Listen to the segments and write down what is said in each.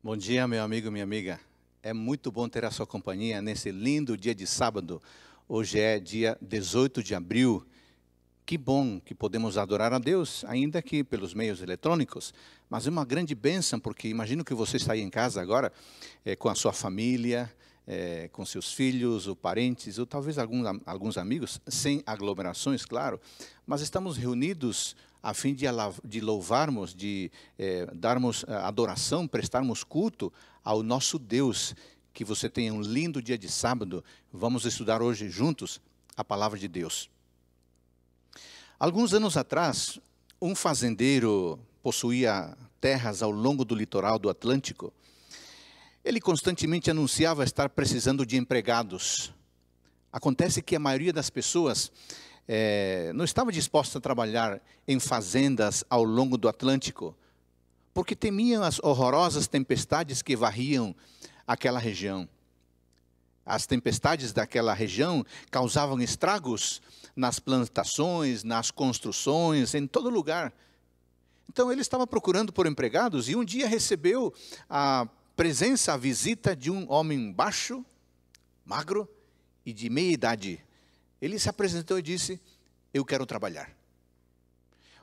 Bom dia, meu amigo, minha amiga. É muito bom ter a sua companhia nesse lindo dia de sábado. Hoje é dia 18 de abril. Que bom que podemos adorar a Deus, ainda que pelos meios eletrônicos. Mas é uma grande bênção, porque imagino que você está aí em casa agora, com a sua família, com seus filhos, ou parentes, ou talvez alguns amigos, sem aglomerações, claro. Mas estamos reunidos a fim de louvarmos, de darmos adoração, prestarmos culto ao nosso Deus. Que você tenha um lindo dia de sábado. Vamos estudar hoje juntos a palavra de Deus. Alguns anos atrás, um fazendeiro possuía terras ao longo do litoral do Atlântico. Ele constantemente anunciava estar precisando de empregados. Acontece que a maioria das pessoas não estava disposta a trabalhar em fazendas ao longo do Atlântico, porque temiam as horrorosas tempestades que varriam aquela região. As tempestades daquela região causavam estragos nas plantações, nas construções, em todo lugar. Então ele estava procurando por empregados e um dia recebeu a visita de um homem baixo, magro e de meia idade. Ele se apresentou e disse: eu quero trabalhar.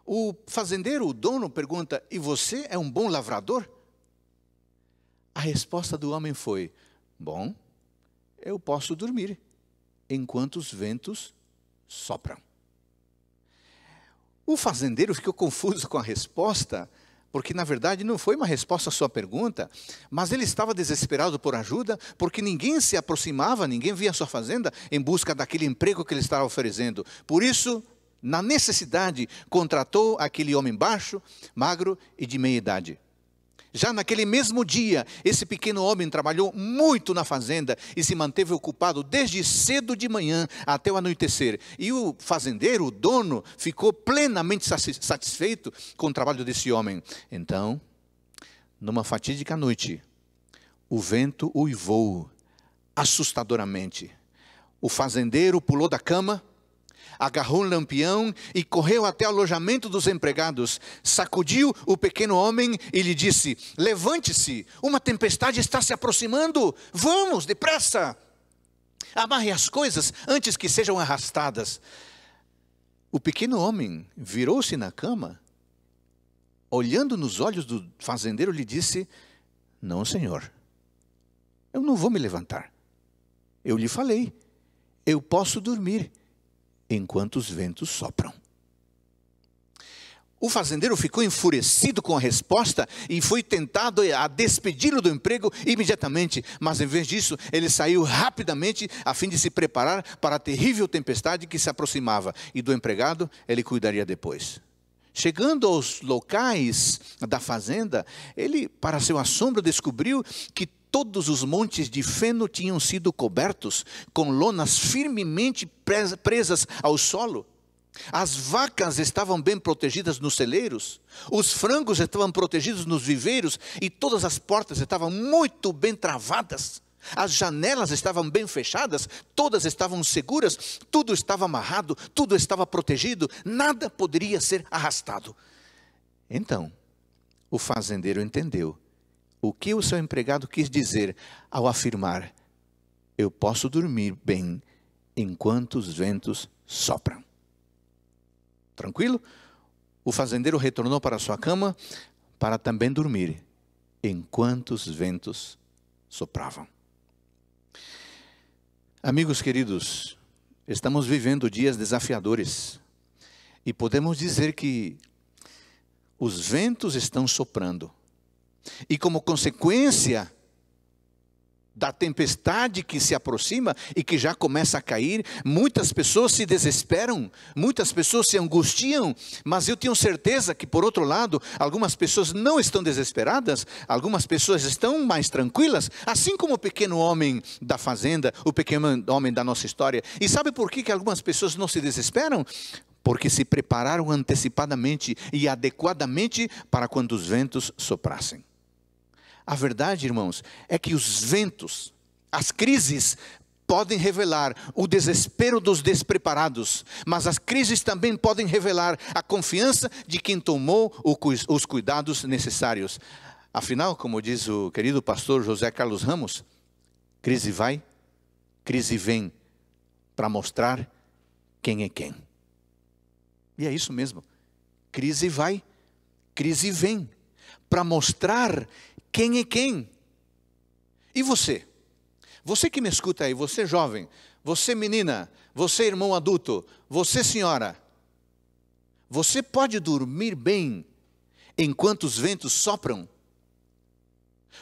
O fazendeiro, o dono, pergunta: e você é um bom lavrador? A resposta do homem foi: bom, eu posso dormir enquanto os ventos sopram. O fazendeiro ficou confuso com a resposta, porque na verdade não foi uma resposta à sua pergunta, mas ele estava desesperado por ajuda, porque ninguém se aproximava, ninguém via a sua fazenda em busca daquele emprego que ele estava oferecendo. Por isso, na necessidade, contratou aquele homem baixo, magro e de meia idade. Já naquele mesmo dia, esse pequeno homem trabalhou muito na fazenda e se manteve ocupado desde cedo de manhã até o anoitecer. E o fazendeiro, o dono, ficou plenamente satisfeito com o trabalho desse homem. Então, numa fatídica noite, o vento uivou assustadoramente. O fazendeiro pulou da cama, agarrou um lampião e correu até o alojamento dos empregados. Sacudiu o pequeno homem e lhe disse: levante-se, uma tempestade está se aproximando. Vamos, depressa. Amarre as coisas antes que sejam arrastadas. O pequeno homem virou-se na cama, olhando nos olhos do fazendeiro, lhe disse: não, senhor, eu não vou me levantar. Eu lhe falei, eu posso dormir enquanto os ventos sopram. O fazendeiro ficou enfurecido com a resposta e foi tentado a despedi-lo do emprego imediatamente, mas em vez disso, ele saiu rapidamente a fim de se preparar para a terrível tempestade que se aproximava, e do empregado ele cuidaria depois. Chegando aos locais da fazenda, ele, para seu assombro, descobriu que todos os montes de feno tinham sido cobertos com lonas firmemente presas ao solo. As vacas estavam bem protegidas nos celeiros, os frangos estavam protegidos nos viveiros e todas as portas estavam muito bem travadas. As janelas estavam bem fechadas, todas estavam seguras, tudo estava amarrado, tudo estava protegido, nada poderia ser arrastado. Então, o fazendeiro entendeu o que o seu empregado quis dizer ao afirmar: eu posso dormir bem enquanto os ventos sopram. Tranquilo? O fazendeiro retornou para sua cama para também dormir enquanto os ventos sopravam. Amigos queridos, estamos vivendo dias desafiadores e podemos dizer que os ventos estão soprando. E como consequência da tempestade que se aproxima e que já começa a cair, muitas pessoas se desesperam, muitas pessoas se angustiam, mas eu tenho certeza que, por outro lado, algumas pessoas não estão desesperadas, algumas pessoas estão mais tranquilas, assim como o pequeno homem da fazenda, o pequeno homem da nossa história. E sabe por que algumas pessoas não se desesperam? Porque se prepararam antecipadamente e adequadamente para quando os ventos soprassem. A verdade, irmãos, é que os ventos, as crises, podem revelar o desespero dos despreparados, mas as crises também podem revelar a confiança de quem tomou os cuidados necessários. Afinal, como diz o querido pastor José Carlos Ramos, crise vai, crise vem, para mostrar quem é quem. E é isso mesmo. Crise vai, crise vem, para mostrar quem é quem. E você? Você que me escuta aí, você jovem, você menina, você irmão adulto, você senhora, você pode dormir bem enquanto os ventos sopram?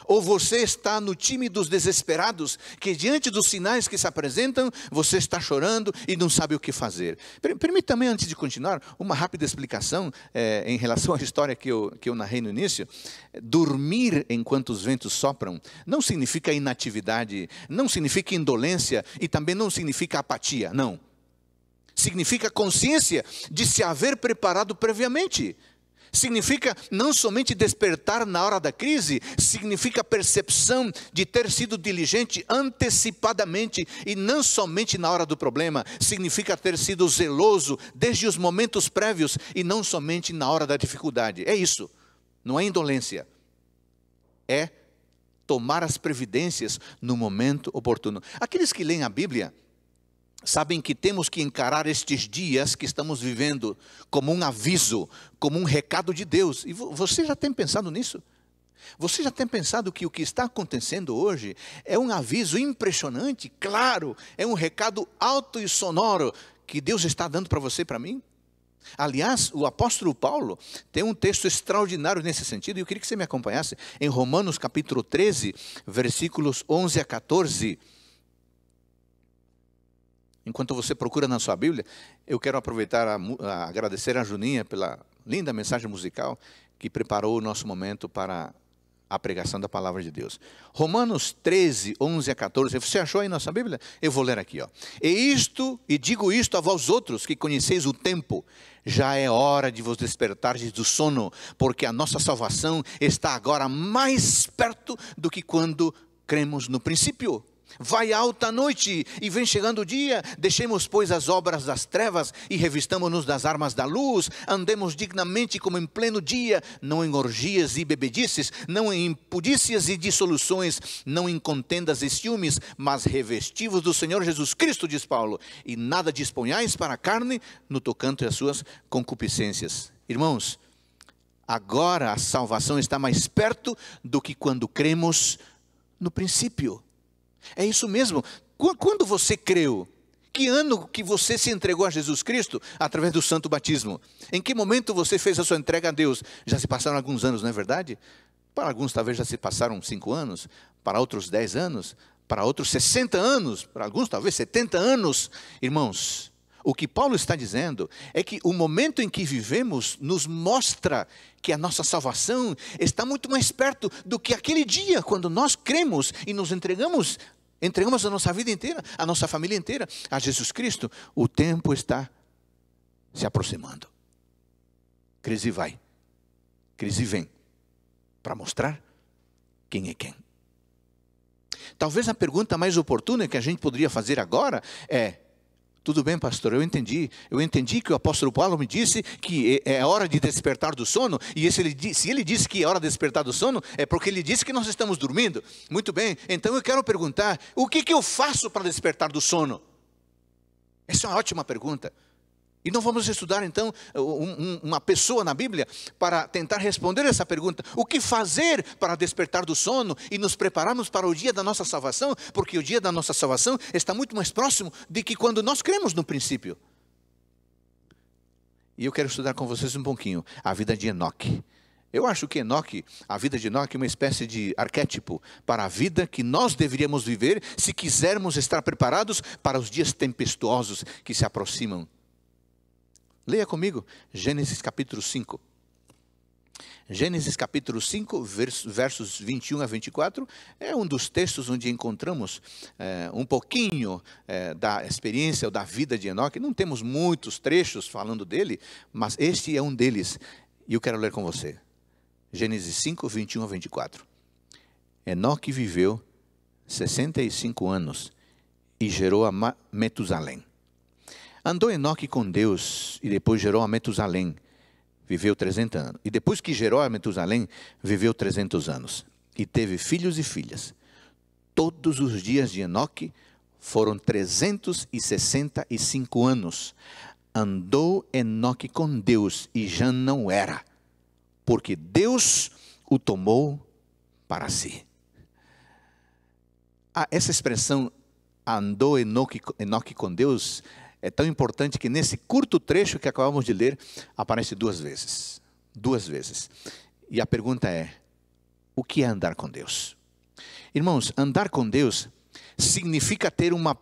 Ou você está no time dos desesperados, que diante dos sinais que se apresentam, você está chorando e não sabe o que fazer? Permita-me, antes de continuar, uma rápida explicação em relação à história que eu narrei no início. Dormir enquanto os ventos sopram não significa inatividade, não significa indolência e também não significa apatia, não. Significa consciência de se haver preparado previamente. Significa não somente despertar na hora da crise, significa percepção de ter sido diligente antecipadamente e não somente na hora do problema. Significa ter sido zeloso desde os momentos prévios e não somente na hora da dificuldade. É isso, não é indolência. É tomar as previdências no momento oportuno. Aqueles que leem a Bíblia sabem que temos que encarar estes dias que estamos vivendo como um aviso, como um recado de Deus. E você já tem pensado nisso? Você já tem pensado que o que está acontecendo hoje é um aviso impressionante, claro, é um recado alto e sonoro que Deus está dando para você e para mim? Aliás, o apóstolo Paulo tem um texto extraordinário nesse sentido, e eu queria que você me acompanhasse em Romanos capítulo 13, versículos 11 a 14. Enquanto você procura na sua Bíblia, eu quero aproveitar a agradecer a Juninha pela linda mensagem musical que preparou o nosso momento para a pregação da palavra de Deus. Romanos 13, 11 a 14. Você achou aí na sua Bíblia? Eu vou ler aqui. E digo isto a vós outros que conheceis o tempo. Já é hora de vos despertardes do sono, porque a nossa salvação está agora mais perto do que quando cremos no princípio. Vai alta a noite e vem chegando o dia, deixemos pois as obras das trevas e revistamo-nos das armas da luz, andemos dignamente como em pleno dia, não em orgias e bebedices, não em impudícias e dissoluções, não em contendas e ciúmes, mas revestivos do Senhor Jesus Cristo, diz Paulo, e nada disponhais para a carne no tocante às suas concupiscências. Irmãos, agora a salvação está mais perto do que quando cremos no princípio. É isso mesmo. Quando você creu? Que ano que você se entregou a Jesus Cristo através do santo batismo? Em que momento você fez a sua entrega a Deus? Já se passaram alguns anos, não é verdade? Para alguns talvez já se passaram 5 anos, para outros 10 anos, para outros 60 anos, para alguns talvez 70 anos. Irmãos, o que Paulo está dizendo é que o momento em que vivemos nos mostra que a nossa salvação está muito mais perto do que aquele dia quando nós cremos e nos entregamos a nossa vida inteira, a nossa família inteira a Jesus Cristo. O tempo está se aproximando. Crise vai, crise vem, para mostrar quem é quem. Talvez a pergunta mais oportuna que a gente poderia fazer agora é: tudo bem, pastor, eu entendi que o apóstolo Paulo me disse que é hora de despertar do sono, e se ele disse que é hora de despertar do sono, é porque ele disse que nós estamos dormindo. Muito bem, então eu quero perguntar, o que eu faço para despertar do sono? Essa é uma ótima pergunta. E nós vamos estudar então uma pessoa na Bíblia para tentar responder essa pergunta. O que fazer para despertar do sono e nos prepararmos para o dia da nossa salvação? Porque o dia da nossa salvação está muito mais próximo de que quando nós cremos no princípio. E eu quero estudar com vocês um pouquinho a vida de Enoque. Eu acho que Enoque, a vida de Enoque é uma espécie de arquétipo para a vida que nós deveríamos viver se quisermos estar preparados para os dias tempestuosos que se aproximam. Leia comigo, Gênesis capítulo 5. Gênesis capítulo 5, versos 21 a 24, é um dos textos onde encontramos um pouquinho da experiência ou da vida de Enoque. Não temos muitos trechos falando dele, mas este é um deles. E eu quero ler com você. Gênesis 5, 21 a 24. Enoque viveu 65 anos e gerou a Metusalém. Andou Enoque com Deus e depois gerou a Metusalém, viveu 300 anos. E depois que gerou a Metusalém, viveu 300 anos. E teve filhos e filhas. Todos os dias de Enoque foram 365 anos. Andou Enoque com Deus e já não era, porque Deus o tomou para si. Essa expressão, andou Enoque com Deus, é tão importante que nesse curto trecho que acabamos de ler, aparece 2 vezes. 2 vezes. E a pergunta é, o que é andar com Deus? Irmãos, andar com Deus significa ter uma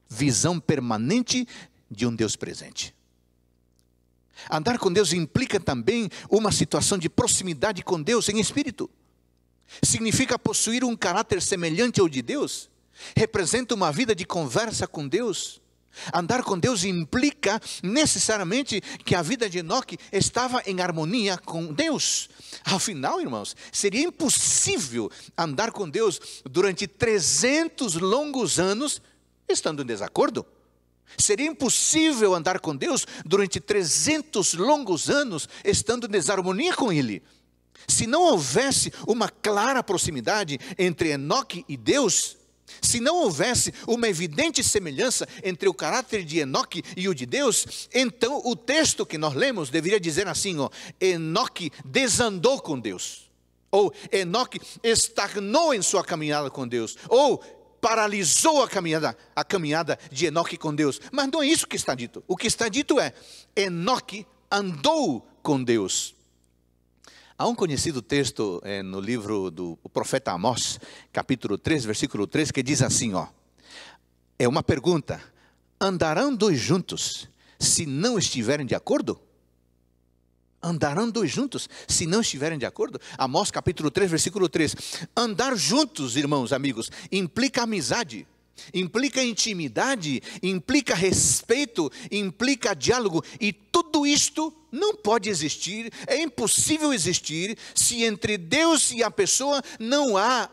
visão permanente de um Deus presente. Andar com Deus implica também uma situação de proximidade com Deus em espírito. Significa possuir um caráter semelhante ao de Deus. Representa uma vida de conversa com Deus. Andar com Deus implica necessariamente que a vida de Enoque estava em harmonia com Deus. Afinal, irmãos, seria impossível andar com Deus durante 300 longos anos estando em desacordo. Seria impossível andar com Deus durante 300 longos anos estando em desarmonia com Ele. Se não houvesse uma clara proximidade entre Enoque e Deus, se não houvesse uma evidente semelhança entre o caráter de Enoque e o de Deus, então o texto que nós lemos deveria dizer assim, Enoque desandou com Deus, ou Enoque estagnou em sua caminhada com Deus, ou paralisou a caminhada de Enoque com Deus. Mas não é isso que está dito. O que está dito é, Enoque andou com Deus. Há um conhecido texto no livro do profeta Amós, capítulo 3, versículo 3, que diz assim, é uma pergunta, andarão 2 juntos se não estiverem de acordo? Andarão 2 juntos se não estiverem de acordo? Amós capítulo 3, versículo 3. Andar juntos, irmãos, amigos, implica amizade, implica intimidade, implica respeito, implica diálogo. E tudo isto não pode existir, é impossível existir, se entre Deus e a pessoa não há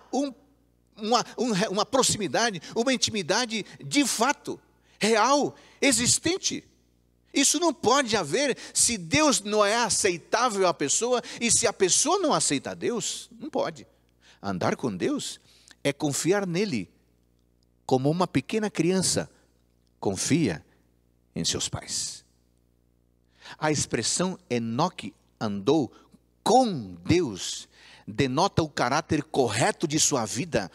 uma proximidade, uma intimidade de fato, real, existente. Isso não pode haver se Deus não é aceitável à pessoa e se a pessoa não aceita a Deus. Não pode. Andar com Deus é confiar nele, como uma pequena criança confia em seus pais. A expressão Enoque andou com Deus denota o caráter correto de sua vida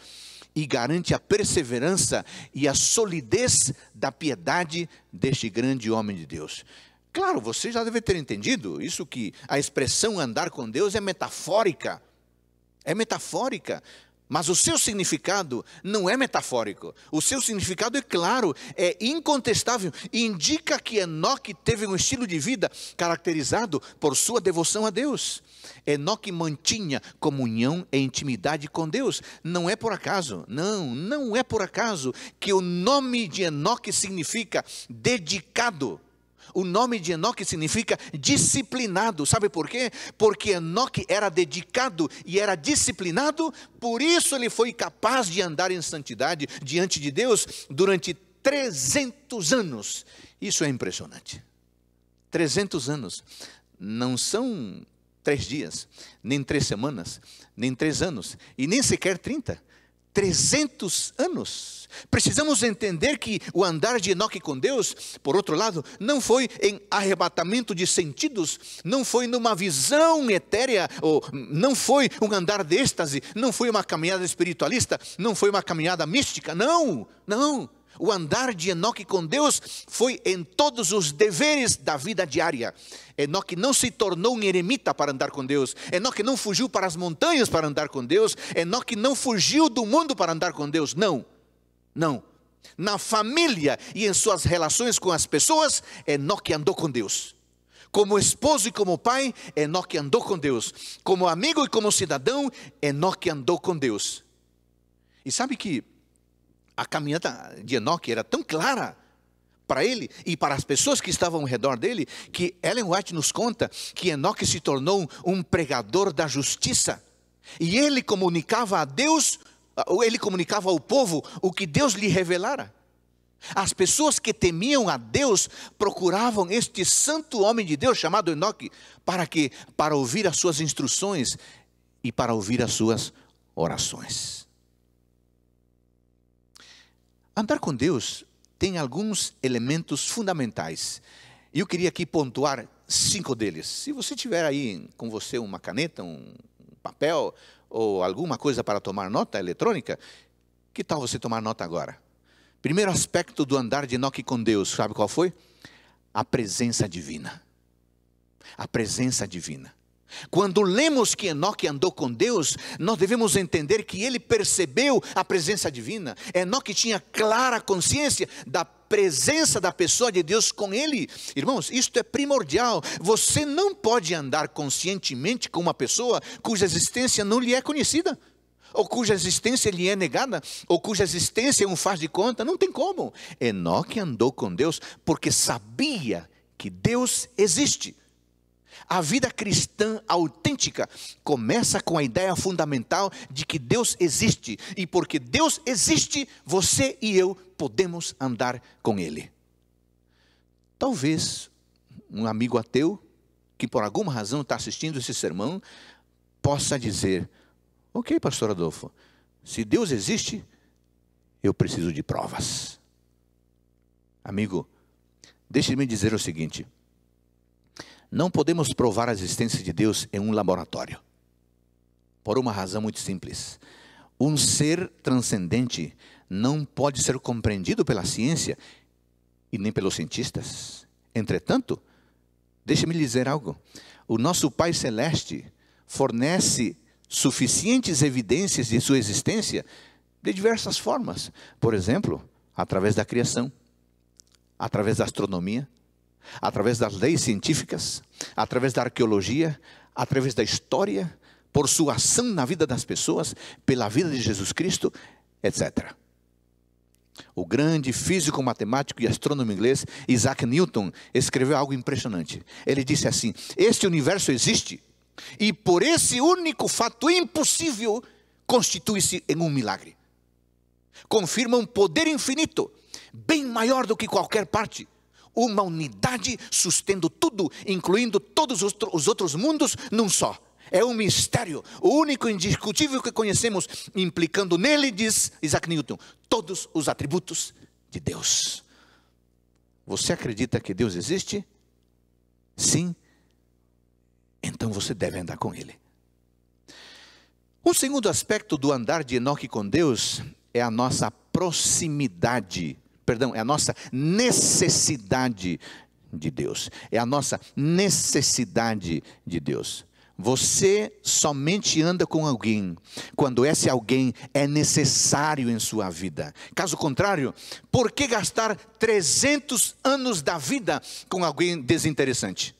e garante a perseverança e a solidez da piedade deste grande homem de Deus. Claro, você já deve ter entendido isso, que a expressão andar com Deus é metafórica. É metafórica, mas o seu significado não é metafórico. O seu significado é claro, é incontestável. Indica que Enoque teve um estilo de vida caracterizado por sua devoção a Deus. Enoque mantinha comunhão e intimidade com Deus. Não é por acaso, não é por acaso que o nome de Enoque significa dedicado. O nome de Enoque significa disciplinado. Sabe por quê? Porque Enoque era dedicado e era disciplinado, por isso ele foi capaz de andar em santidade diante de Deus durante 300 anos. Isso é impressionante. 300 anos. Não são 3 dias, nem 3 semanas, nem 3 anos, e nem sequer 30. 300 anos. Precisamos entender que o andar de Enoque com Deus, por outro lado, não foi em arrebatamento de sentidos, não foi numa visão etérea, ou não foi um andar de êxtase, não foi uma caminhada espiritualista, não foi uma caminhada mística, não. O andar de Enoque com Deus foi em todos os deveres da vida diária. Enoque não se tornou um eremita para andar com Deus. Enoque não fugiu para as montanhas para andar com Deus. Enoque não fugiu do mundo para andar com Deus. Não. Na família e em suas relações com as pessoas, Enoque andou com Deus. Como esposo e como pai, Enoque andou com Deus. Como amigo e como cidadão, Enoque andou com Deus. E sabe que a caminhada de Enoque era tão clara para ele e para as pessoas que estavam ao redor dele, que Ellen White nos conta que Enoque se tornou um pregador da justiça. E ele comunicava a Deus, ele comunicava ao povo o que Deus lhe revelara. As pessoas que temiam a Deus procuravam este santo homem de Deus chamado Enoque, para ouvir as suas instruções e para ouvir as suas orações. Andar com Deus tem alguns elementos fundamentais. E eu queria aqui pontuar 5 deles. Se você tiver aí com você uma caneta, um papel ou alguma coisa para tomar nota eletrônica, que tal você tomar nota agora? Primeiro aspecto do andar de Enoque com Deus, sabe qual foi? A presença divina. A presença divina. Quando lemos que Enoque andou com Deus, nós devemos entender que ele percebeu a presença divina. Enoque tinha clara consciência da presença da pessoa de Deus com ele. Irmãos, isto é primordial. Você não pode andar conscientemente com uma pessoa cuja existência não lhe é conhecida, ou cuja existência lhe é negada, ou cuja existência é um faz de conta. Não tem como. Enoque andou com Deus porque sabia que Deus existe. A vida cristã autêntica começa com a ideia fundamental de que Deus existe. E porque Deus existe, você e eu podemos andar com Ele. Talvez um amigo ateu, que por alguma razão está assistindo esse sermão, possa dizer: ok, pastor Adolfo, se Deus existe, eu preciso de provas. Amigo, deixe-me dizer o seguinte: não podemos provar a existência de Deus em um laboratório, por uma razão muito simples. Um ser transcendente não pode ser compreendido pela ciência e nem pelos cientistas. Entretanto, deixe-me lhe dizer algo: o nosso Pai Celeste fornece suficientes evidências de sua existência de diversas formas. Por exemplo, através da criação, através da astronomia, através das leis científicas, através da arqueologia, através da história, por sua ação na vida das pessoas, pela vida de Jesus Cristo, etc. O grande físico, matemático e astrônomo inglês Isaac Newton escreveu algo impressionante. Ele disse assim: este universo existe, e por esse único fato impossível, constitui-se em um milagre. Confirma um poder infinito, bem maior do que qualquer parte. Uma unidade sustendo tudo, incluindo todos os outros mundos num só. É um mistério, o único indiscutível que conhecemos, implicando nele, diz Isaac Newton, todos os atributos de Deus. Você acredita que Deus existe? Sim. Então você deve andar com Ele. Um segundo aspecto do andar de Enoque com Deus é a nossa proximidade. É a nossa necessidade de Deus. É a nossa necessidade de Deus. Você somente anda com alguém quando esse alguém é necessário em sua vida. Caso contrário, por que gastar 300 anos da vida com alguém desinteressante?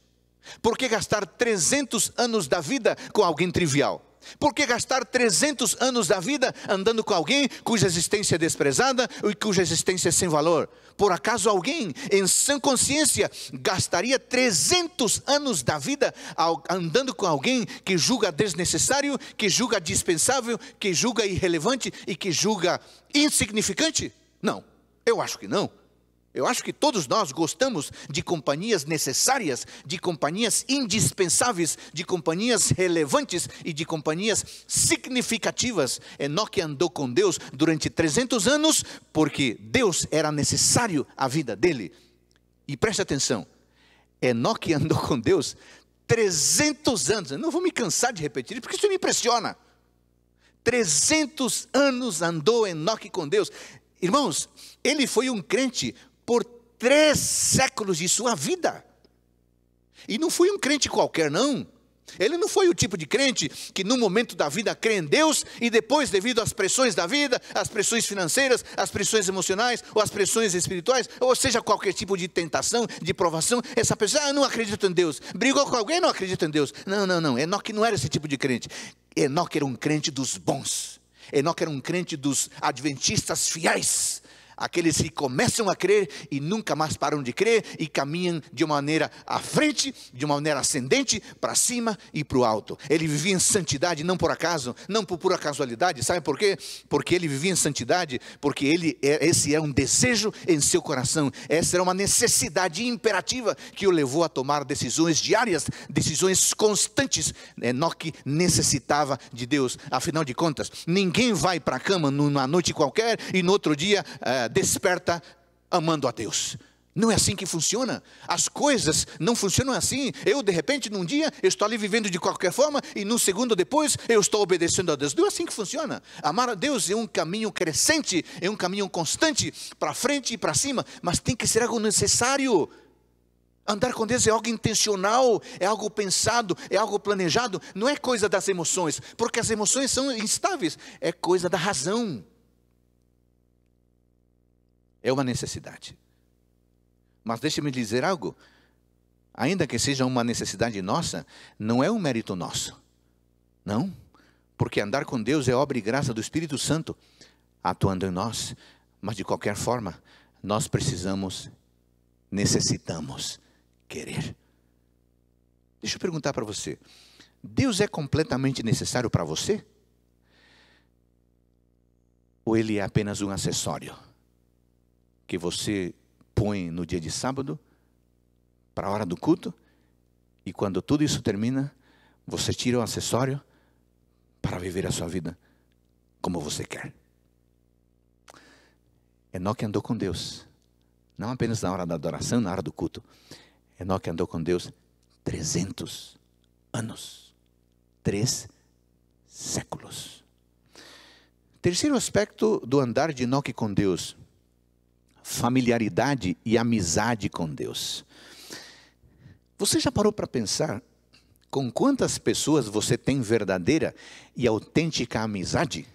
Por que gastar 300 anos da vida com alguém trivial? Por que gastar 300 anos da vida andando com alguém cuja existência é desprezada e cuja existência é sem valor? Por acaso alguém em sã consciência gastaria 300 anos da vida andando com alguém que julga desnecessário, que julga dispensável, que julga irrelevante e que julga insignificante? Não, eu acho que não. Eu acho que todos nós gostamos de companhias necessárias, de companhias indispensáveis, de companhias relevantes e de companhias significativas. Enoque andou com Deus durante 300 anos porque Deus era necessário à vida dele. E preste atenção, Enoque andou com Deus 300 anos. Eu não vou me cansar de repetir, porque isso me impressiona. 300 anos andou Enoque com Deus. Irmãos, ele foi um crente por 3 séculos de sua vida. E não foi um crente qualquer, não. Ele não foi o tipo de crente que no momento da vida crê em Deus e depois, devido às pressões da vida, às pressões financeiras, às pressões emocionais ou às pressões espirituais, ou seja, qualquer tipo de tentação, de provação, essa pessoa, não acredita em Deus. Brigou com alguém, não acredita em Deus. Não. Enoque não era esse tipo de crente. Enoque era um crente dos bons. Enoque era um crente dos adventistas fiéis. aqueles que começam a crer e nunca mais param de crer e caminham de uma maneira à frente, de uma maneira ascendente, para cima e para o alto. Ele vivia em santidade não por acaso, não por pura casualidade. Sabe por quê? Porque ele vivia em santidade, porque esse é um desejo em seu coração. Essa era uma necessidade imperativa que o levou a tomar decisões diárias, decisões constantes. Enoque necessitava de Deus. Afinal de contas, ninguém vai para a cama numa noite qualquer e no outro dia desperta amando a Deus. Não é assim que funciona. As coisas não funcionam assim. Eu, de repente, num dia, eu estou ali vivendo de qualquer forma, e no segundo depois, eu estou obedecendo a Deus. Não é assim que funciona. Amar a Deus é um caminho crescente, é um caminho constante, para frente e para cima, mas tem que ser algo necessário. Andar com Deus é algo intencional, é algo pensado, é algo planejado. Não é coisa das emoções, porque as emoções são instáveis. É coisa da razão. É uma necessidade. Mas deixe-me dizer algo. Ainda que seja uma necessidade nossa, não é um mérito nosso. Não. Porque andar com Deus é obra e graça do Espírito Santo atuando em nós. Mas de qualquer forma, nós necessitamos querer. Deixa eu perguntar para você. Deus é completamente necessário para você? Ou Ele é apenas um acessório que você põe no dia de sábado, para a hora do culto, e quando tudo isso termina, você tira o acessório para viver a sua vida como você quer? Enoque andou com Deus, não apenas na hora da adoração, na hora do culto. Enoque andou com Deus 300 anos, 3 séculos. Terceiro aspecto do andar de Enoque com Deus: familiaridade e amizade com Deus. Você já parou para pensar com quantas pessoas você tem verdadeira e autêntica amizade?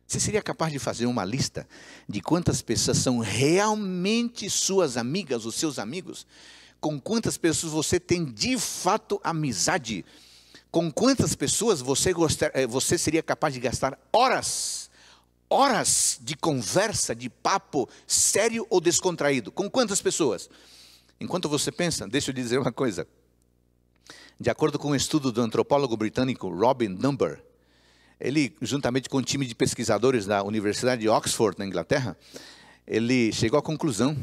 Você seria capaz de fazer uma lista de quantas pessoas são realmente suas amigas, os seus amigos? Com quantas pessoas você tem de fato amizade? Com quantas pessoas você seria capaz de gastar horas de conversa, de papo sério ou descontraído? Com quantas pessoas? Enquanto você pensa, deixa eu dizer uma coisa. De acordo com um estudo do antropólogo britânico Robin Dunbar, ele, juntamente com um time de pesquisadores da Universidade de Oxford, na Inglaterra, ele chegou à conclusão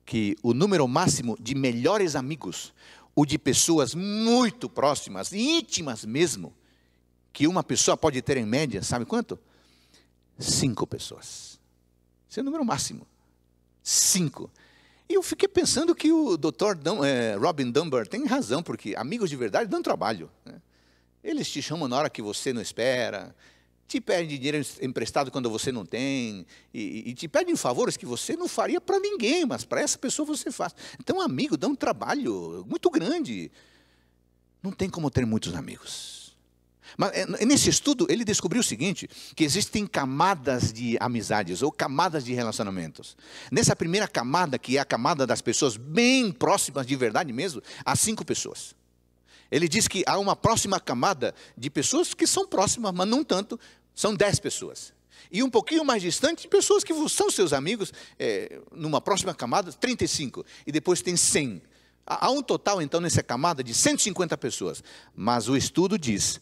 que o número máximo de melhores amigos, o de pessoas muito próximas, íntimas mesmo, que uma pessoa pode ter em média, sabe quanto? 5 pessoas. Esse é o número máximo. 5. E eu fiquei pensando que o Dr. Robin Dunbar tem razão, porque amigos de verdade dão trabalho, né? Eles te chamam na hora que você não espera, te pedem dinheiro emprestado quando você não tem, e te pedem favores que você não faria para ninguém, mas para essa pessoa você faz. Então, amigo dá um trabalho muito grande. Não tem como ter muitos amigos. Mas nesse estudo, ele descobriu o seguinte, que existem camadas de amizades, ou camadas de relacionamentos. Nessa primeira camada, que é a camada das pessoas bem próximas de verdade mesmo, há 5 pessoas. Ele diz que há uma próxima camada de pessoas que são próximas, mas não tanto, são 10 pessoas. E um pouquinho mais distante, pessoas que são seus amigos, numa próxima camada, 35. E depois tem 100. Há um total, então, nessa camada de 150 pessoas. Mas o estudo diz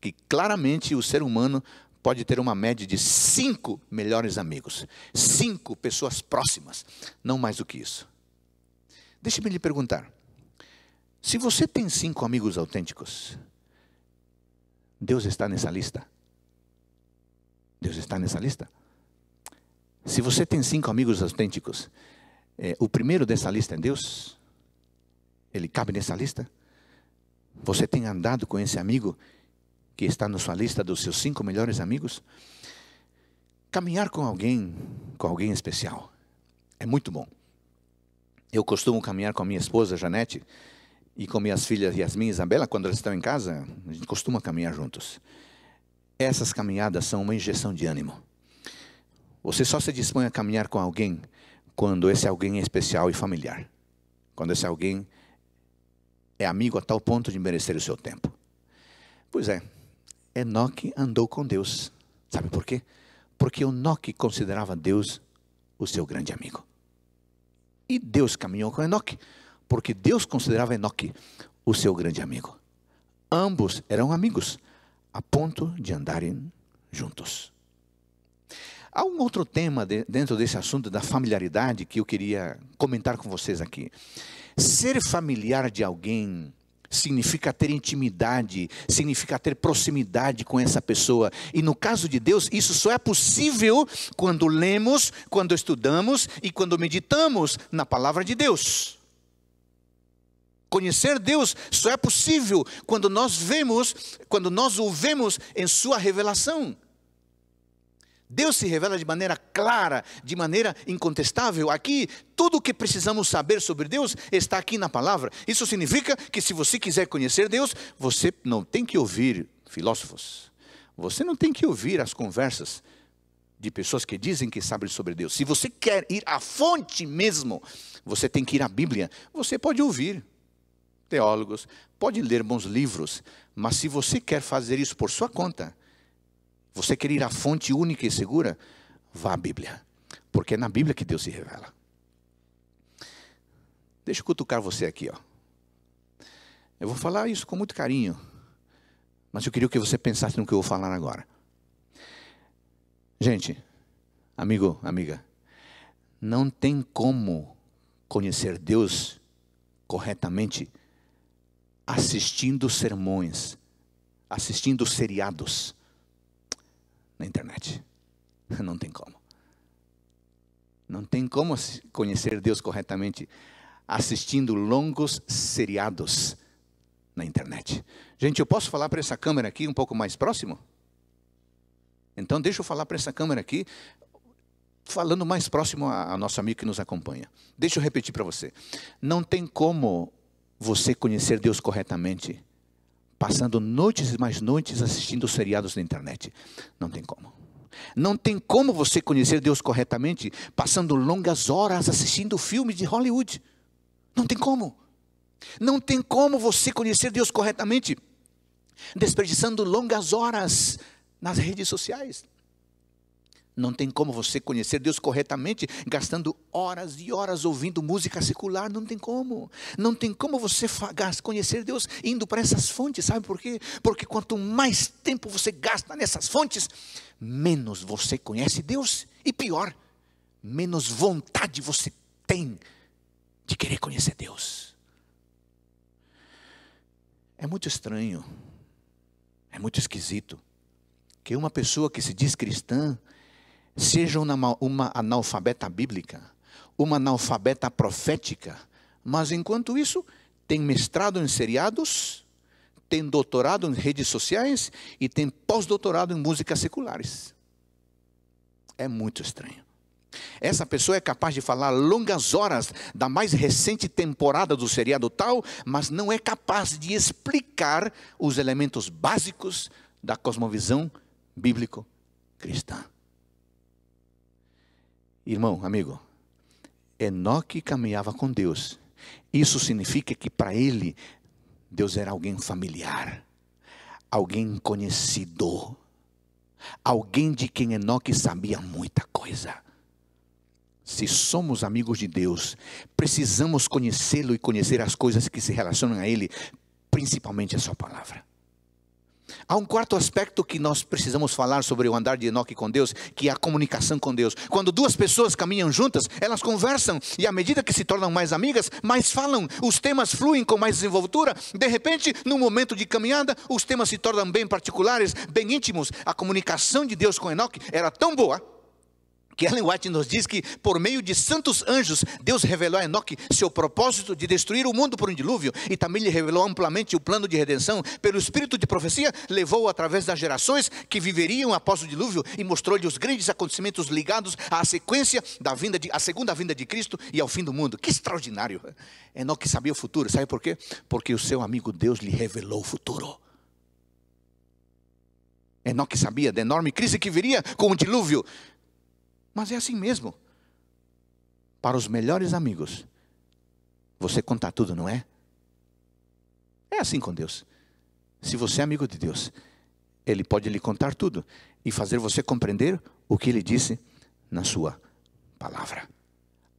que claramente o ser humano pode ter uma média de 5 melhores amigos. 5 pessoas próximas, não mais do que isso. Deixe-me lhe perguntar. Se você tem 5 amigos autênticos, Deus está nessa lista? Deus está nessa lista? Se você tem 5 amigos autênticos, o primeiro dessa lista é Deus? Ele cabe nessa lista? Você tem andado com esse amigo que está na sua lista dos seus 5 melhores amigos? Caminhar com alguém especial é muito bom. Eu costumo caminhar com a minha esposa, Janete, e com minhas filhas Yasmin e Isabela, quando elas estão em casa, a gente costuma caminhar juntos. Essas caminhadas são uma injeção de ânimo. Você só se dispõe a caminhar com alguém quando esse alguém é especial e familiar. Quando esse alguém é amigo a tal ponto de merecer o seu tempo. Pois é, Enoque andou com Deus. Sabe por quê? Porque Enoque considerava Deus o seu grande amigo. E Deus caminhou com Enoque, porque Deus considerava Enoque o seu grande amigo. Ambos eram amigos, a ponto de andarem juntos. Há um outro tema dentro desse assunto da familiaridade que eu queria comentar com vocês aqui. Ser familiar de alguém significa ter intimidade, significa ter proximidade com essa pessoa. E no caso de Deus, isso só é possível quando lemos, quando estudamos e quando meditamos na palavra de Deus. Conhecer Deus só é possível quando nós o vemos em sua revelação. Deus se revela de maneira clara, de maneira incontestável. Aqui, tudo o que precisamos saber sobre Deus está aqui na palavra. Isso significa que se você quiser conhecer Deus, você não tem que ouvir filósofos. Você não tem que ouvir as conversas de pessoas que dizem que sabem sobre Deus. Se você quer ir à fonte mesmo, você tem que ir à Bíblia. Você pode ouvir teólogos, pode ler bons livros, mas se você quer fazer isso por sua conta, você quer ir à fonte única e segura, vá à Bíblia, porque é na Bíblia que Deus se revela. Deixa eu cutucar você aqui, ó. Eu vou falar isso com muito carinho, mas eu queria que você pensasse no que eu vou falar agora. Gente, amigo, amiga, não tem como conhecer Deus corretamente assistindo sermões, assistindo seriados na internet. Não tem como. Não tem como conhecer Deus corretamente assistindo longos seriados na internet. Gente, eu posso falar para essa câmera aqui um pouco mais próximo? Então deixa eu falar para essa câmera aqui, falando mais próximo ao nosso amigo que nos acompanha. Deixa eu repetir para você. Não tem como você conhecer Deus corretamente passando noites e mais noites assistindo seriados na internet. Não tem como. Não tem como você conhecer Deus corretamente passando longas horas assistindo filmes de Hollywood. Não tem como. Não tem como você conhecer Deus corretamente desperdiçando longas horas nas redes sociais. Não tem como você conhecer Deus corretamente gastando horas e horas ouvindo música secular. Não tem como. Não tem como você conhecer Deus indo para essas fontes. Sabe por quê? Porque quanto mais tempo você gasta nessas fontes, menos você conhece Deus. E pior, menos vontade você tem de querer conhecer Deus. É muito estranho, é muito esquisito que uma pessoa que se diz cristã seja uma analfabeta bíblica, uma analfabeta profética, mas enquanto isso tem mestrado em seriados, tem doutorado em redes sociais e tem pós-doutorado em músicas seculares. É muito estranho. Essa pessoa é capaz de falar longas horas da mais recente temporada do seriado tal, mas não é capaz de explicar os elementos básicos da cosmovisão bíblico-cristã. Irmão, amigo, Enoque caminhava com Deus. Isso significa que para ele, Deus era alguém familiar, alguém conhecido, alguém de quem Enoque sabia muita coisa. Se somos amigos de Deus, precisamos conhecê-lo e conhecer as coisas que se relacionam a Ele, principalmente a sua palavra. Há um quarto aspecto que nós precisamos falar sobre o andar de Enoque com Deus, que é a comunicação com Deus. Quando duas pessoas caminham juntas, elas conversam, e à medida que se tornam mais amigas, mais falam, os temas fluem com mais desenvoltura. De repente, no momento de caminhada, os temas se tornam bem particulares, bem íntimos. A comunicação de Deus com Enoque era tão boa, que Ellen White nos diz que por meio de santos anjos, Deus revelou a Enoque seu propósito de destruir o mundo por um dilúvio, e também lhe revelou amplamente o plano de redenção. Pelo espírito de profecia, levou-o através das gerações que viveriam após o dilúvio, e mostrou-lhe os grandes acontecimentos ligados à sequência à segunda vinda de Cristo e ao fim do mundo. Que extraordinário! Enoque sabia o futuro, sabe por quê? Porque o seu amigo Deus lhe revelou o futuro. Enoque sabia da enorme crise que viria com o dilúvio. Mas é assim mesmo. Para os melhores amigos, você conta tudo, não é? É assim com Deus. Se você é amigo de Deus, Ele pode lhe contar tudo e fazer você compreender o que Ele disse na sua palavra.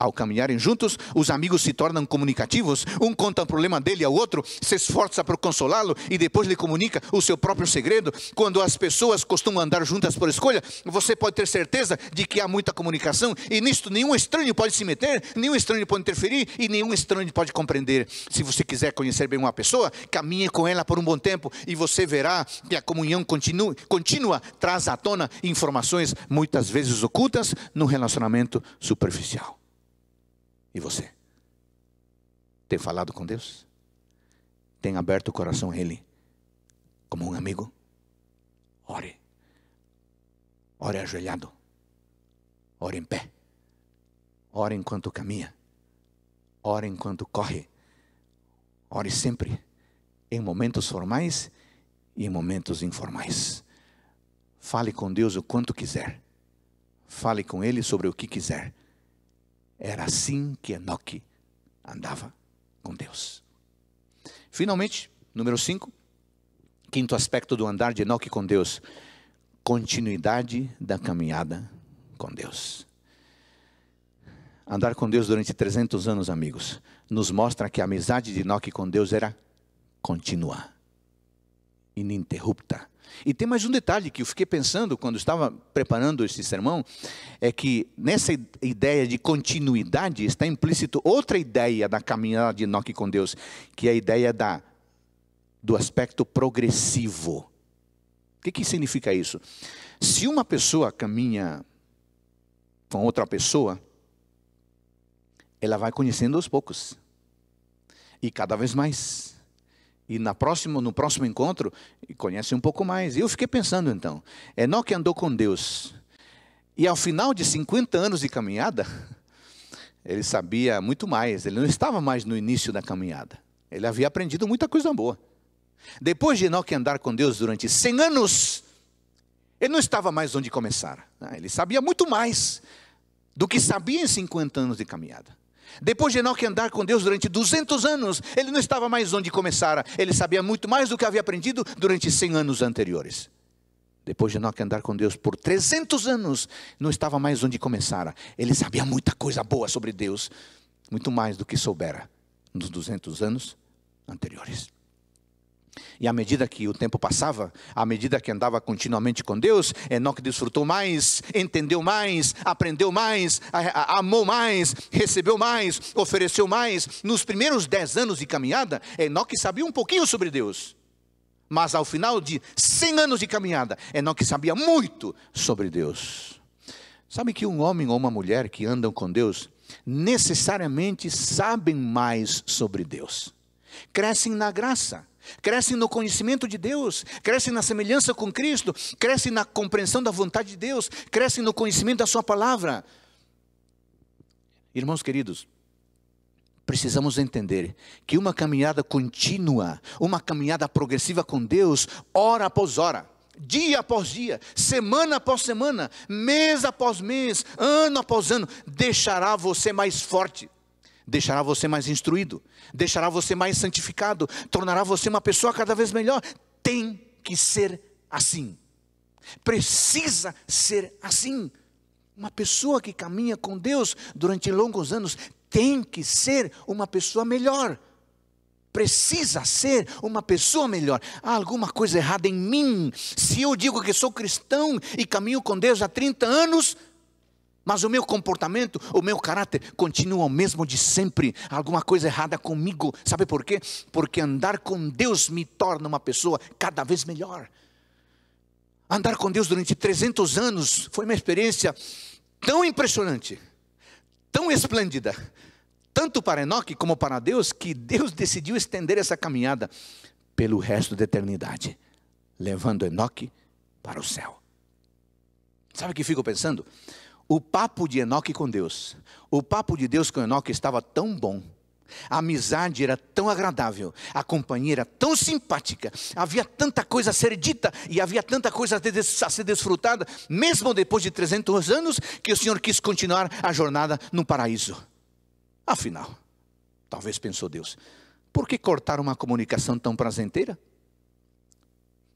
Ao caminharem juntos, os amigos se tornam comunicativos. Um conta o problema dele ao outro, se esforça por consolá-lo e depois lhe comunica o seu próprio segredo. Quando as pessoas costumam andar juntas por escolha, você pode ter certeza de que há muita comunicação, e nisto nenhum estranho pode se meter, nenhum estranho pode interferir e nenhum estranho pode compreender. Se você quiser conhecer bem uma pessoa, caminhe com ela por um bom tempo e você verá que a comunhão contínua traz à tona informações muitas vezes ocultas num relacionamento superficial. E você? Tem falado com Deus? Tem aberto o coração a Ele como um amigo? Ore. Ore ajoelhado. Ore em pé. Ore enquanto caminha. Ore enquanto corre. Ore sempre, em momentos formais e em momentos informais. Fale com Deus o quanto quiser. Fale com Ele sobre o que quiser. Era assim que Enoque andava com Deus. Finalmente, número 5, quinto aspecto do andar de Enoque com Deus: continuidade da caminhada com Deus. Andar com Deus durante 300 anos, amigos, nos mostra que a amizade de Enoque com Deus era contínua, ininterrupta. E tem mais um detalhe que eu fiquei pensando quando estava preparando esse sermão, é que nessa ideia de continuidade está implícito outra ideia da caminhada de Enoque com Deus, que é a ideia do aspecto progressivo. O que significa isso? Se uma pessoa caminha com outra pessoa, ela vai conhecendo aos poucos, e cada vez mais. E no próximo encontro, conhece um pouco mais. E eu fiquei pensando então, Enoque andou com Deus. E ao final de 50 anos de caminhada, ele sabia muito mais. Ele não estava mais no início da caminhada. Ele havia aprendido muita coisa boa. Depois de Enoque andar com Deus durante 100 anos, ele não estava mais onde começar. Ele sabia muito mais do que sabia em 50 anos de caminhada. Depois de Enoque andar com Deus durante 200 anos, ele não estava mais onde começara. Ele sabia muito mais do que havia aprendido durante 100 anos anteriores. Depois de Enoque andar com Deus por 300 anos, não estava mais onde começara. Ele sabia muita coisa boa sobre Deus, muito mais do que soubera nos 200 anos anteriores. E à medida que o tempo passava, à medida que andava continuamente com Deus, Enoque desfrutou mais, entendeu mais, aprendeu mais, amou mais, recebeu mais, ofereceu mais. Nos primeiros 10 anos de caminhada, Enoque sabia um pouquinho sobre Deus. Mas ao final de 100 anos de caminhada, Enoque sabia muito sobre Deus. Sabe que um homem ou uma mulher que andam com Deus, necessariamente sabem mais sobre Deus. Crescem na graça. Crescem no conhecimento de Deus, crescem na semelhança com Cristo, crescem na compreensão da vontade de Deus, crescem no conhecimento da sua palavra. Irmãos queridos, precisamos entender que uma caminhada contínua, uma caminhada progressiva com Deus, hora após hora, dia após dia, semana após semana, mês após mês, ano após ano, deixará você mais forte. Deixará você mais instruído, deixará você mais santificado, tornará você uma pessoa cada vez melhor. Tem que ser assim. Precisa ser assim. Uma pessoa que caminha com Deus durante longos anos tem que ser uma pessoa melhor. Precisa ser uma pessoa melhor. Há alguma coisa errada em mim. Se eu digo que sou cristão e caminho com Deus há 30 anos... mas o meu comportamento, o meu caráter continua o mesmo de sempre. Alguma coisa errada comigo. Sabe por quê? Porque andar com Deus me torna uma pessoa cada vez melhor. Andar com Deus durante 300 anos foi uma experiência tão impressionante, tão esplêndida, tanto para Enoque como para Deus, que Deus decidiu estender essa caminhada pelo resto da eternidade, levando Enoque para o céu. Sabe o que fico pensando? O papo de Enoque com Deus, o papo de Deus com Enoque estava tão bom, a amizade era tão agradável, a companhia era tão simpática, havia tanta coisa a ser dita e havia tanta coisa a ser desfrutada, mesmo depois de 300 anos, que o Senhor quis continuar a jornada no paraíso. Afinal, talvez pensou Deus, por que cortar uma comunicação tão prazenteira?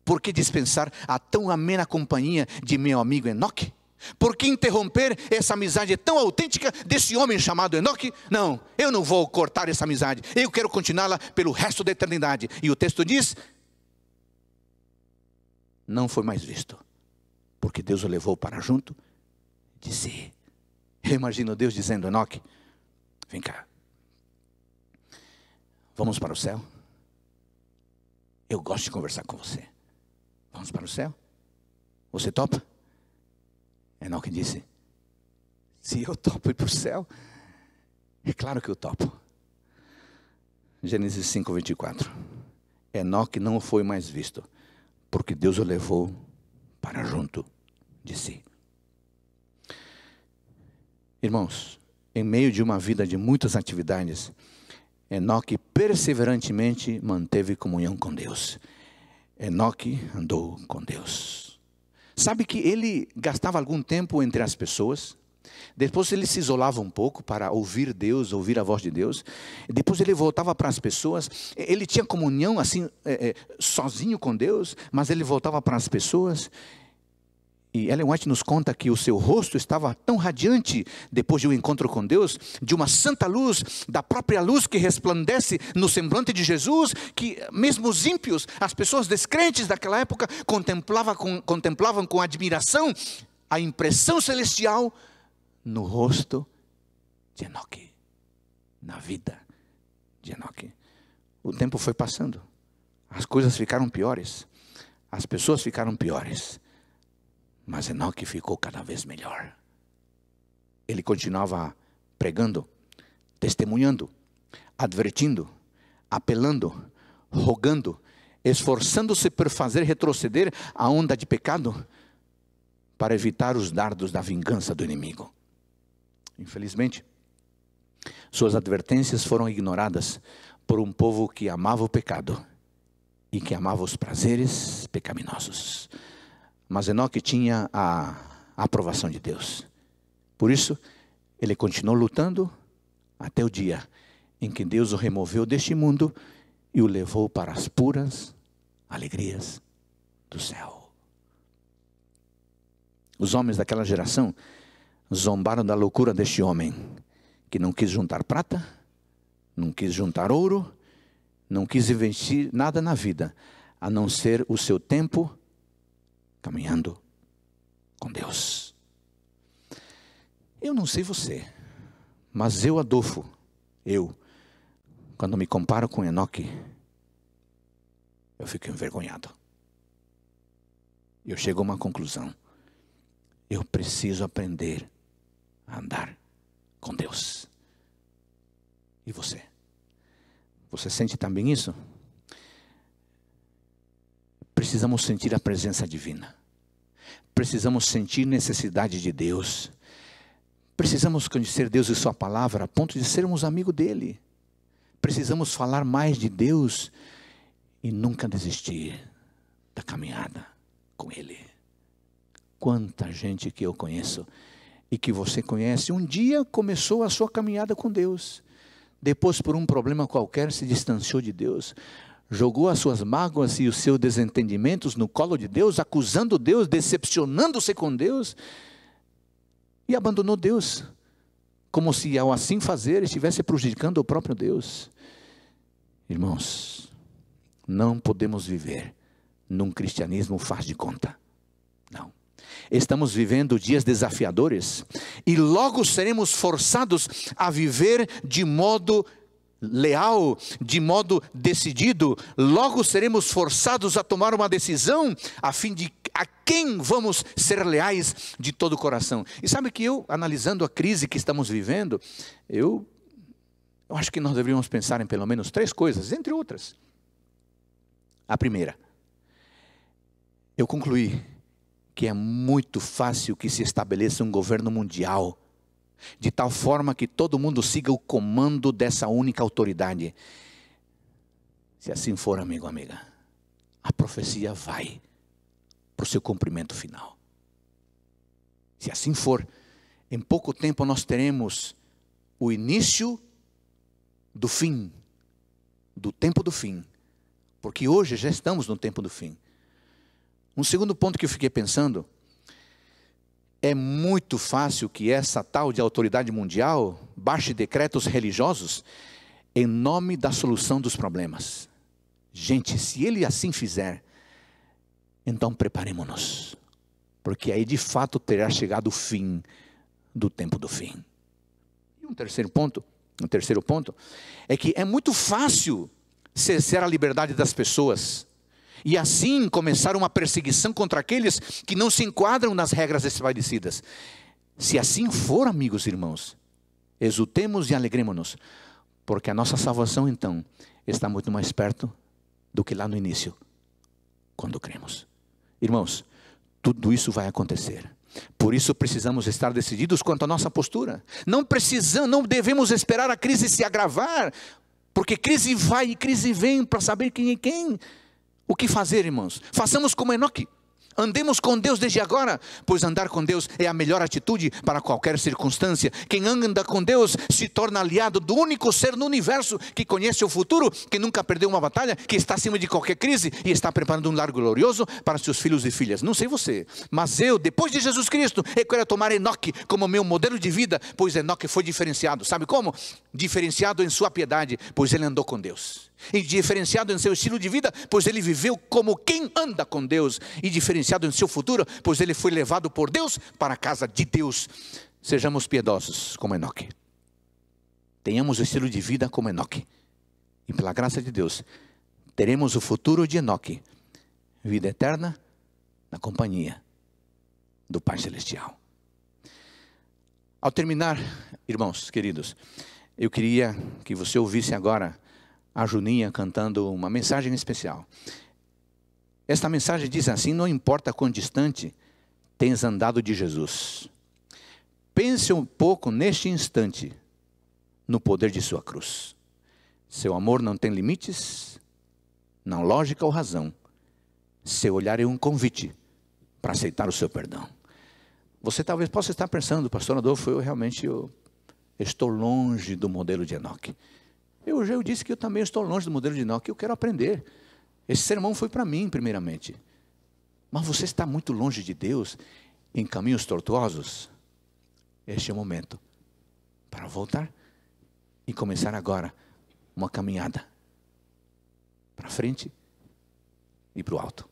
Por que dispensar a tão amena companhia de meu amigo Enoque? Por que interromper essa amizade tão autêntica desse homem chamado Enoque? Não, eu não vou cortar essa amizade. Eu quero continuá-la pelo resto da eternidade. E o texto diz: não foi mais visto, porque Deus o levou para junto de si. Eu imagino Deus dizendo: Enoque, vem cá, vamos para o céu? Eu gosto de conversar com você. Vamos para o céu? Você topa? Enoque disse: se eu topo ir para o céu, é claro que eu topo. Gênesis 5:24. Enoque não foi mais visto, porque Deus o levou para junto de si. Irmãos, em meio de uma vida de muitas atividades, Enoque perseverantemente manteve comunhão com Deus. Enoque andou com Deus. Sabe que ele gastava algum tempo entre as pessoas, depois ele se isolava um pouco para ouvir Deus, ouvir a voz de Deus, depois ele voltava para as pessoas, ele tinha comunhão assim, sozinho com Deus, mas ele voltava para as pessoas. E Ellen White nos conta que o seu rosto estava tão radiante depois de um encontro com Deus, de uma santa luz, da própria luz que resplandece no semblante de Jesus, que mesmo os ímpios, as pessoas descrentes daquela época, contemplavam com admiração a impressão celestial no rosto de Enoque, na vida de Enoque. O tempo foi passando, as coisas ficaram piores, as pessoas ficaram piores. Mas Enoque ficou cada vez melhor. Ele continuava pregando, testemunhando, advertindo, apelando, rogando, esforçando-se por fazer retroceder a onda de pecado, para evitar os dardos da vingança do inimigo. Infelizmente, suas advertências foram ignoradas por um povo que amava o pecado e que amava os prazeres pecaminosos. Mas Enoque tinha a aprovação de Deus. Por isso, ele continuou lutando até o dia em que Deus o removeu deste mundo e o levou para as puras alegrias do céu. Os homens daquela geração zombaram da loucura deste homem, que não quis juntar prata, não quis juntar ouro, não quis investir nada na vida, a não ser o seu tempo caminhando com Deus. Eu não sei você, mas eu, Adolfo, quando me comparo com Enoque, eu fico envergonhado. Eu chego a uma conclusão: eu preciso aprender a andar com Deus. E você? Você sente também isso? Precisamos sentir a presença divina. Precisamos sentir necessidade de Deus. Precisamos conhecer Deus e sua palavra a ponto de sermos amigos dele. Precisamos falar mais de Deus e nunca desistir da caminhada com ele. Quanta gente que eu conheço e que você conhece, um dia começou a sua caminhada com Deus. Depois, por um problema qualquer, se distanciou de Deus. Jogou as suas mágoas e os seus desentendimentos no colo de Deus, acusando Deus, decepcionando-se com Deus, e abandonou Deus, como se ao assim fazer estivesse prejudicando o próprio Deus. Irmãos, não podemos viver num cristianismo faz de conta. Não. Estamos vivendo dias desafiadores e logo seremos forçados a viver de modo leal, de modo decidido. Logo seremos forçados a tomar uma decisão a fim de a quem vamos ser leais de todo o coração. E sabe que analisando a crise que estamos vivendo, eu acho que nós deveríamos pensar em pelo menos 3 coisas, entre outras. A primeira, eu concluí que é muito fácil que se estabeleça um governo mundial de tal forma que todo mundo siga o comando dessa única autoridade. Se assim for, amigo, amiga, a profecia vai para o seu cumprimento final. Se assim for, em pouco tempo nós teremos o início do fim, do tempo do fim, porque hoje já estamos no tempo do fim. Um segundo ponto que eu fiquei pensando é muito fácil que essa tal de autoridade mundial baixe decretos religiosos em nome da solução dos problemas. Gente, se ele assim fizer, então preparemos-nos, porque aí de fato terá chegado o fim do tempo do fim. E um terceiro ponto é que é muito fácil cercear a liberdade das pessoas e assim começar uma perseguição contra aqueles que não se enquadram nas regras estabelecidas. Se assim for, amigos e irmãos, exultemos e alegremos-nos, porque a nossa salvação então está muito mais perto do que lá no início, quando cremos. Irmãos, tudo isso vai acontecer. Por isso precisamos estar decididos quanto à nossa postura. Não devemos esperar a crise se agravar, porque crise vai e crise vem para saber quem é quem. O que fazer, irmãos? Façamos como Enoque. Andemos com Deus desde agora, pois andar com Deus é a melhor atitude para qualquer circunstância. Quem anda com Deus se torna aliado do único ser no universo que conhece o futuro, que nunca perdeu uma batalha, que está acima de qualquer crise e está preparando um lar glorioso para seus filhos e filhas. Não sei você, mas eu, depois de Jesus Cristo, eu quero tomar Enoque como meu modelo de vida, pois Enoque foi diferenciado. Sabe como? Diferenciado em sua piedade, pois ele andou com Deus. E diferenciado em seu estilo de vida, pois ele viveu como quem anda com Deus. E diferenciado em seu futuro, pois ele foi levado por Deus para a casa de Deus. Sejamos piedosos como Enoque. Tenhamos o estilo de vida como Enoque. E pela graça de Deus, teremos o futuro de Enoque. Vida eterna na companhia do Pai Celestial. Ao terminar, irmãos queridos, eu queria que você ouvisse agora a Juninha cantando uma mensagem especial. Esta mensagem diz assim: não importa quão distante tens andado de Jesus, pense um pouco neste instante no poder de sua cruz. Seu amor não tem limites, não lógica ou razão. Seu olhar é um convite para aceitar o seu perdão. Você talvez possa estar pensando: pastor Adolfo, eu estou longe do modelo de Enoque. Eu disse que eu também estou longe do modelo de Enoque. Eu quero aprender. Esse sermão foi para mim primeiramente. Mas você está muito longe de Deus, em caminhos tortuosos. Este é o momento para voltar e começar agora uma caminhada para frente e para o alto.